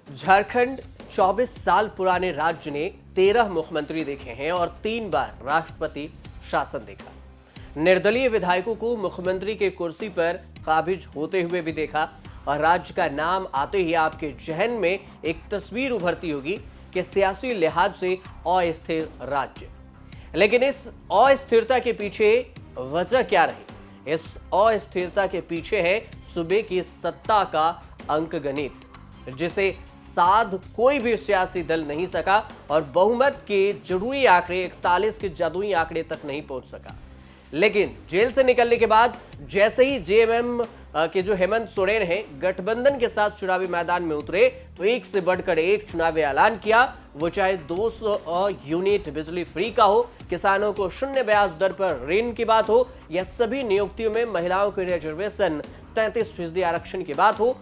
झारखंड 24 साल पुराने राज्य ने 13 मुख्यमंत्री देखे हैं और 3 बार राष्ट्रपति शासन देखा। निर्दलीय विधायकों को मुख्यमंत्री के कुर्सी पर काबिज होते हुए भी देखा और राज्य का नाम आते ही आपके जहन में एक तस्वीर उभरती होगी कि सियासी लिहाज से अस्थिर राज्य। लेकिन इस अस्थिरता के पीछे वजह क्या रही? इस अस्थिरता के पीछे है सूबे की सत्ता का अंकगणित, जिसे साध कोई भी सियासी दल नहीं सका और बहुमत के जरूरी आंकड़े 41 के जादुई आंकड़े तक नहीं पहुंच सका। लेकिन जेल से निकलने के बाद जैसे ही जेएमएम के जो हेमंत सोरेन हैं गठबंधन के साथ चुनावी मैदान में उतरे तो एक से बढ़कर एक चुनावी ऐलान किया। वो चाहे 200 यूनिट बिजली फ्री का हो, किसानों को शून्य ब्याज दर पर ऋण की बात हो, या सभी नियुक्तियों में महिलाओं के रिजर्वेशन 33% आरक्षण की बात हो।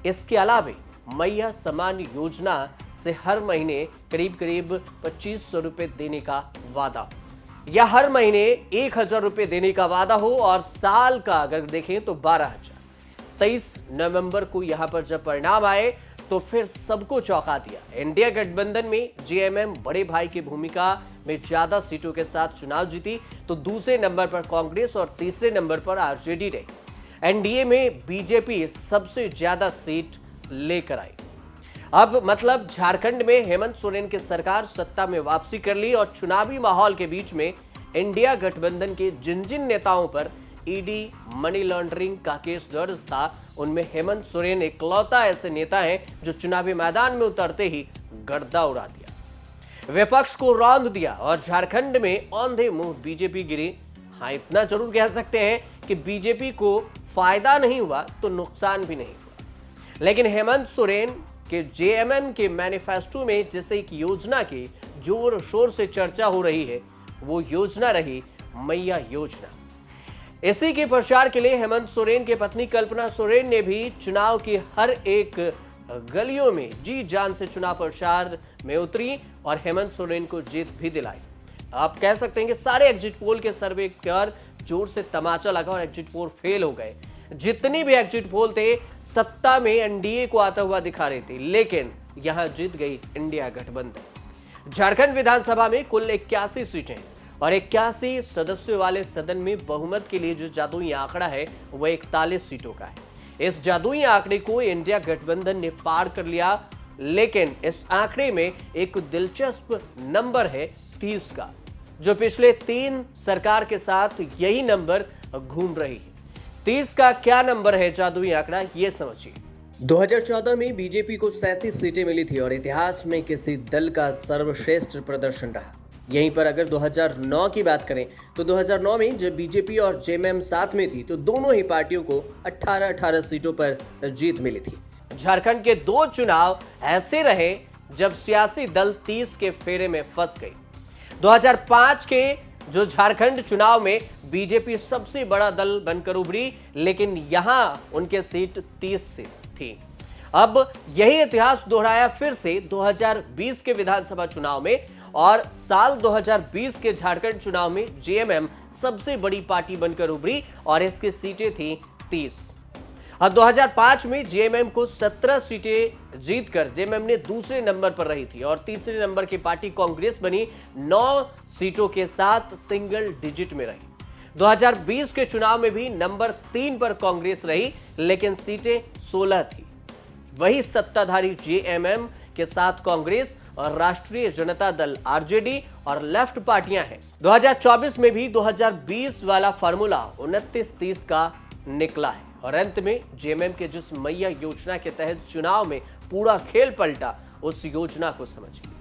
इसके अलावा मैया सम्मान योजना से हर महीने करीब 2500 रुपए देने का वादा हो, या हर महीने 1000 रुपए देने का वादा हो और साल का अगर देखें तो 12,000। 23 नवंबर को यहां पर जब परिणाम आए तो फिर सबको चौंका दिया। इंडिया गठबंधन में जेएमएम बड़े भाई की भूमिका में ज्यादा सीटों के साथ चुनाव जीती, तो दूसरे नंबर पर कांग्रेस और तीसरे नंबर पर आरजेडी रही। एनडीए में बीजेपी सबसे ज्यादा सीट लेकर आई। अब मतलब झारखंड में हेमंत सोरेन की सरकार सत्ता में वापसी कर ली और चुनावी माहौल के बीच में इंडिया गठबंधन के जिन जिन नेताओं पर ईडी मनी लॉन्ड्रिंग का केस दर्ज था, उनमें हेमंत सोरेन इकलौता ऐसे नेता हैं जो चुनावी मैदान में उतरते ही गर्दा उड़ा दिया, विपक्ष को रौंद दिया और झारखंड में औंधे मुंह बीजेपी गिरी। हाँ, इतना जरूर कह सकते हैं कि बीजेपी को फायदा नहीं हुआ तो नुकसान भी नहीं हुआ। लेकिन हेमंत सोरेन के जेएमएम के मैनिफेस्टो में जिस एक योजना की जोर शोर से चर्चा हो रही है, वो योजना रही मैया योजना। इसी के प्रचार के लिए हेमंत सोरेन के पत्नी कल्पना सोरेन ने भी चुनाव की हर एक गलियों में जी जान से चुनाव प्रचार में उतरी और हेमंत सोरेन को जीत भी दिलाई। आप कह सकते हैं कि सारे एग्जिट पोल के सर्वे कर जोर से तमाचा लगा और एग्जिट पोल फेल हो गए। जितनी भी एग्जिट पोल थे सत्ता में एनडीए को आता हुआ दिखा रही थी, लेकिन यहां जीत गई इंडिया गठबंधन। झारखंड विधानसभा में कुल 81 सीटें और 81 सदस्यों वाले सदन में बहुमत के लिए जो जादुई आंकड़ा है वह 41 सीटों का है। इस जादुई आंकड़े को इंडिया गठबंधन ने पार कर लिया, लेकिन इस आंकड़े में एक दिलचस्प नंबर है 30 का, जो पिछले 3 सरकार के साथ यही नंबर घूम रही है। 30 का क्या नंबर है जादुई आंकड़ा, ये समझिए। 2014 में बीजेपी को 37 सीटें मिली थी और इतिहास में किसी दल का सर्वश्रेष्ठ प्रदर्शन रहा। यहीं पर अगर 2009 की बात करें तो 2009 में जब बीजेपी और जेएमएम साथ में थी तो दोनों ही पार्टियों को 18-18 सीटों पर जीत मिली थी। झारखंड के 2 चुनाव ऐसे रहे जब सियासी दल 30 के फेरे में फंस गई। 2005 के जो झारखंड चुनाव में बीजेपी सबसे बड़ा दल बनकर उभरी, लेकिन यहां उनके सीट 30 से थी। अब यही इतिहास दोहराया फिर से 2020 के विधानसभा चुनाव में और साल 2020 के झारखंड चुनाव में जेएमएम सबसे बड़ी पार्टी बनकर उभरी और इसकी सीटें थी 30। अब 2005 में जेएमएम को 17 सीटें जीतकर जेएमएम ने दूसरे नंबर पर रही थी और तीसरे नंबर की पार्टी कांग्रेस बनी 9 सीटों के साथ सिंगल डिजिट में रही। 2020 के चुनाव में भी नंबर 3 पर कांग्रेस रही, लेकिन सीटें 16 थी। वही सत्ताधारी जेएमएम के साथ कांग्रेस और राष्ट्रीय जनता दल आरजेडी और लेफ्ट पार्टियां हैं। 2024 में भी 2020 वाला फार्मूला 29-30 का निकला है और अंत में जेएमएम के जिस मैया योजना के तहत चुनाव में पूरा खेल पलटा, उस योजना को समझिए।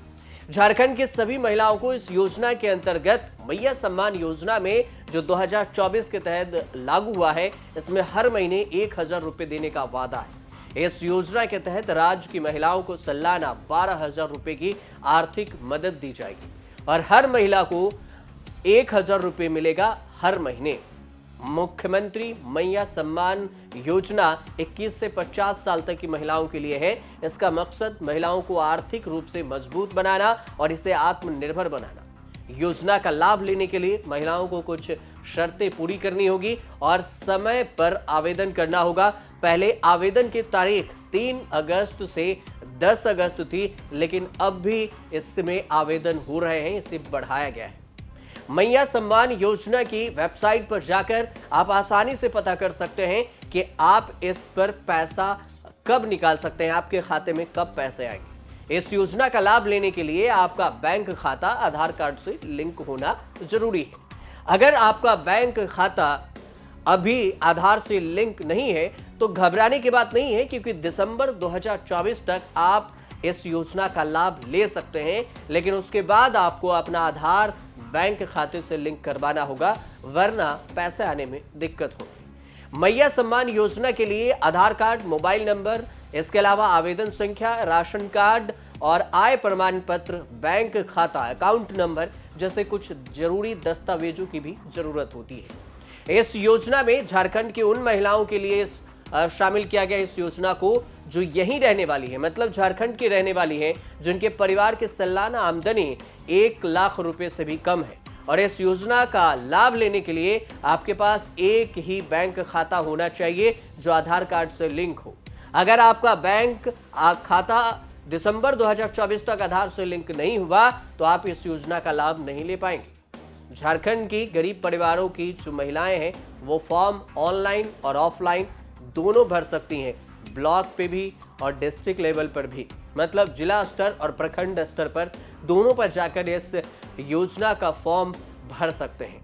झारखंड की सभी महिलाओं को इस योजना के अंतर्गत मैया सम्मान योजना में जो 2024 के तहत लागू हुआ है, इसमें हर महीने 1000 रुपए देने का वादा है। इस योजना के तहत राज्य की महिलाओं को सालाना 12,000 रुपए की आर्थिक मदद दी जाएगी और हर महिला को 1000 रुपए मिलेगा हर महीने। मुख्यमंत्री मैया सम्मान योजना 21 से 50 साल तक की महिलाओं के लिए है। इसका मकसद महिलाओं को आर्थिक रूप से मजबूत बनाना और इसे आत्मनिर्भर बनाना। योजना का लाभ लेने के लिए महिलाओं को कुछ शर्तें पूरी करनी होगी और समय पर आवेदन करना होगा। पहले आवेदन की तारीख 3 अगस्त से 10 अगस्त थी, लेकिन अब भी इसमें आवेदन हो रहे हैं, इसे बढ़ाया गया है। मैया सम्मान योजना की वेबसाइट पर जाकर आप आसानी से पता कर सकते हैं कि आप इस पर पैसा कब निकाल सकते हैं, आपके खाते में कब पैसे आएंगे। इस योजना का लाभ लेने के लिए आपका बैंक खाता आधार कार्ड से लिंक होना जरूरी है। अगर आपका बैंक खाता अभी आधार से लिंक नहीं है तो घबराने की बात नहीं है, क्योंकि दिसंबर 2024 तक आप इस योजना का लाभ ले सकते हैं, लेकिन उसके बाद आपको अपना आधार बैंक खाते से लिंक करवाना होगा, वरना पैसे आने में दिक्कत होगी। मैया सम्मान योजना के लिए आधार कार्ड, मोबाइल नंबर, इसके अलावा आवेदन संख्या, राशन कार्ड और आय प्रमाण पत्र, बैंक खाता, अकाउंट नंबर जैसे कुछ जरूरी दस्तावेजों की भी जरूरत होती है। इस योजना में झारखंड की उन महिलाओं के लिए शामिल किया गया इस योजना को जो यहीं रहने वाली है, मतलब झारखंड की रहने वाली है, जिनके परिवार की सालाना आमदनी 1 लाख रुपए से भी कम है। और इस योजना का लाभ लेने के लिए आपके पास एक ही बैंक खाता होना चाहिए जो आधार कार्ड से लिंक हो। अगर आपका बैंक खाता दिसंबर 2024 तक आधार से लिंक नहीं हुआ तो आप इस योजना का लाभ नहीं ले पाएंगे। झारखंड की गरीब परिवारों की जो महिलाएं हैं वो फॉर्म ऑनलाइन और ऑफलाइन दोनों भर सकती हैं, ब्लॉक पे भी और डिस्ट्रिक्ट लेवल पर भी, मतलब जिला स्तर और प्रखंड स्तर पर दोनों पर जाकर इस योजना का फॉर्म भर सकते हैं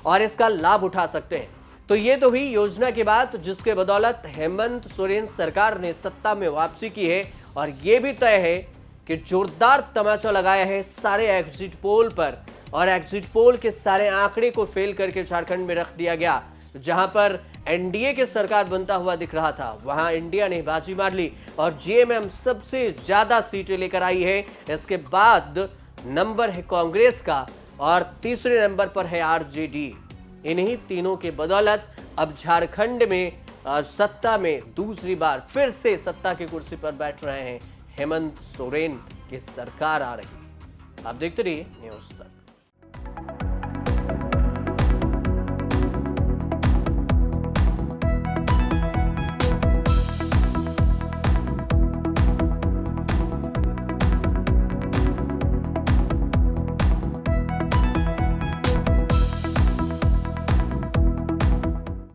और इसका लाभ उठा सकते हैं। तो ये तो हुई योजना की बात, जिसके बदौलत हेमंत सोरेन सरकार ने सत्ता में वापसी की है। और ये भी तय है कि जोरदार तमाचा लगाया है सारे एग्जिट पोल पर, और एग्जिट पोल के सारे आंकड़े को फेल करके झारखंड में रख दिया गया। जहां पर एनडीए की सरकार बनता हुआ दिख रहा था, वहां इंडिया ने बाजी मार ली और जेएमएम सबसे ज्यादा सीटें लेकर आई है। इसके बाद नंबर है कांग्रेस का और तीसरे नंबर पर है आरजेडी। इन्हीं तीनों के बदौलत अब झारखंड में सत्ता में दूसरी बार फिर से सत्ता की कुर्सी पर बैठ रहे हैं हेमंत सोरेन की सरकार आ रही। आप देखते रहिए न्यूज़ तक।